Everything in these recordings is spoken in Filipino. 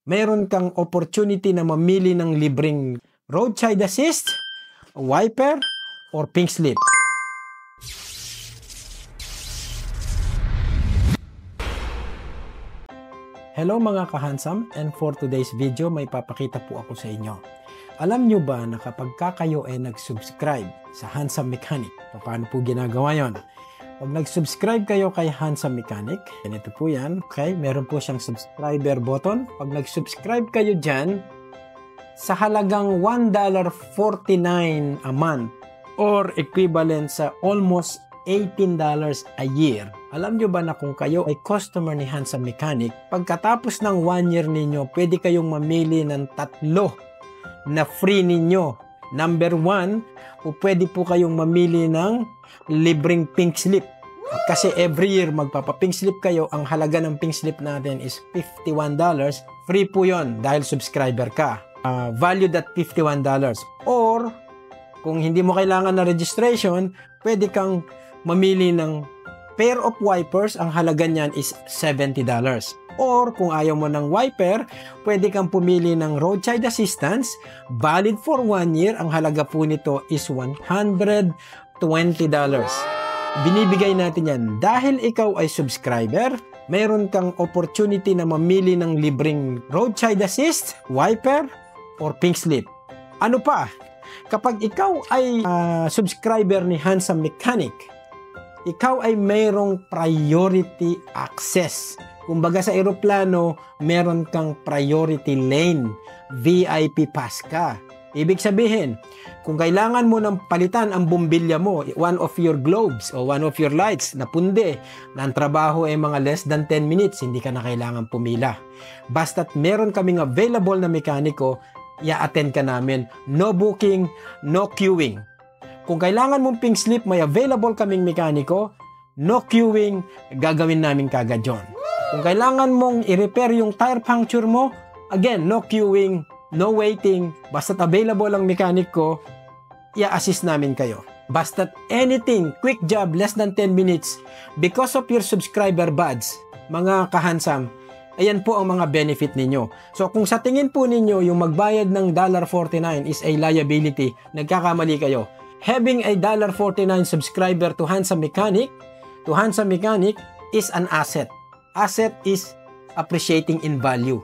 meron kang opportunity na mamili ng libreng roadside assist, wiper, or pink slip. Hello mga kahansam, and for today's video may papakita po ako sa inyo. Alam nyo ba na kapag kayo ay nag-subscribe sa Handsome Mechanic, paano po ginagawa yon? Pag nag-subscribe kayo kay Handsome Mechanic, ganito po yan, okay? Meron po siyang subscriber button. Pag nag-subscribe kayo dyan, sa halagang $1.49 a month or equivalent sa almost $18 a year. Alam nyo ba na kung kayo ay customer ni Handsome Mechanic, pagkatapos ng 1 year ninyo, pwede kayong mamili ng 3 na free ninyo. Number 1, pwede po kayong mamili ng libreng pink slip. Kasi every year magpapa-pink slip kayo, ang halaga ng pink slip natin is $51. Free po yon dahil subscriber ka. Valued at $51. Or, kung hindi mo kailangan na registration, pwede kang mamili ng pair of wipers, ang halaga niyan is $70. Or kung ayaw mo ng wiper, pwede kang pumili ng roadside assistance, valid for 1 year, ang halaga po nito is $120. Binibigay natin yan dahil ikaw ay subscriber, mayroon kang opportunity na mamili ng libreng roadside assist, wiper, or pink slip. Ano pa? Kapag ikaw ay subscriber ni Handsome Mechanic, ikaw ay mayroong priority access. Kumbaga sa eroplano, meron kang priority lane. VIP pass ka. Ibig sabihin, kung kailangan mo ng palitan ang bumbilya mo, one of your globes o one of your lights na pundi, na ang trabaho ay mga less than 10 minutes, hindi ka na kailangan pumila. Basta't meron kaming available na mekaniko, i-attend ka namin. No booking, no queuing. Kung kailangan mong pink slip, may available kaming mekaniko, no queuing, gagawin namin kagad yun. Kung kailangan mong i-repair yung tire puncture mo, again, no queuing, no waiting, basta't available ang mekaniko, i-assist namin kayo. Basta't anything, quick job, less than 10 minutes, because of your subscriber badge, mga kahansam, ayan po ang mga benefit ninyo. So kung sa tingin po ninyo, yung magbayad ng $49 is a liability, nagkakamali kayo. Having a $49 subscriber to Handsome Mechanic is an asset. Asset is appreciating in value.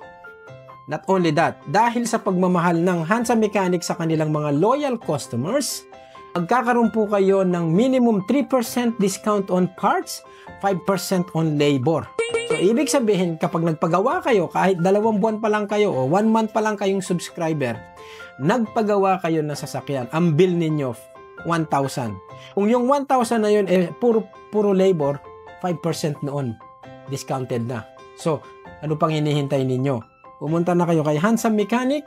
Not only that, dahil sa pagmamahal ng Handsome Mechanic sa kanilang mga loyal customers, magkakaroon po kayo ng minimum 3% discount on parts, 5% on labor. So, ibig sabihin, kapag nagpagawa kayo, kahit 2 buwan pa lang kayo o 1 month pa lang kayong subscriber, nagpagawa kayo ng sasakyan, ang bill ninyo, 1,000. Kung yung 1,000 na yun, puro labor, 5% noon, discounted na. So, ano pang hinihintay ninyo? Pumunta na kayo kay Handsome Mechanic,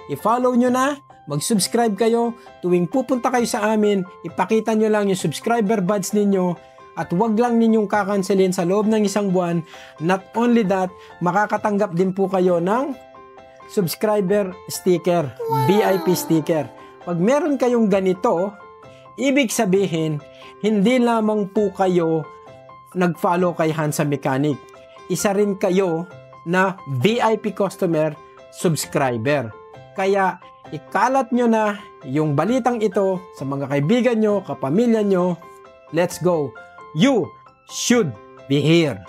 i-follow nyo na, mag-subscribe kayo, tuwing pupunta kayo sa amin, ipakita nyo lang yung subscriber badge ninyo, at wag lang ninyong kakanselin sa loob ng 1 buwan. Not only that, makakatanggap din po kayo ng subscriber sticker, VIP sticker. Pag meron kayong ganito, ibig sabihin, hindi lamang po kayo nag-follow kay Handsome Mechanic. Isa rin kayo na VIP customer subscriber. Kaya ikalat nyo na yung balitang ito sa mga kaibigan nyo, kapamilya nyo. Let's go. You should be here.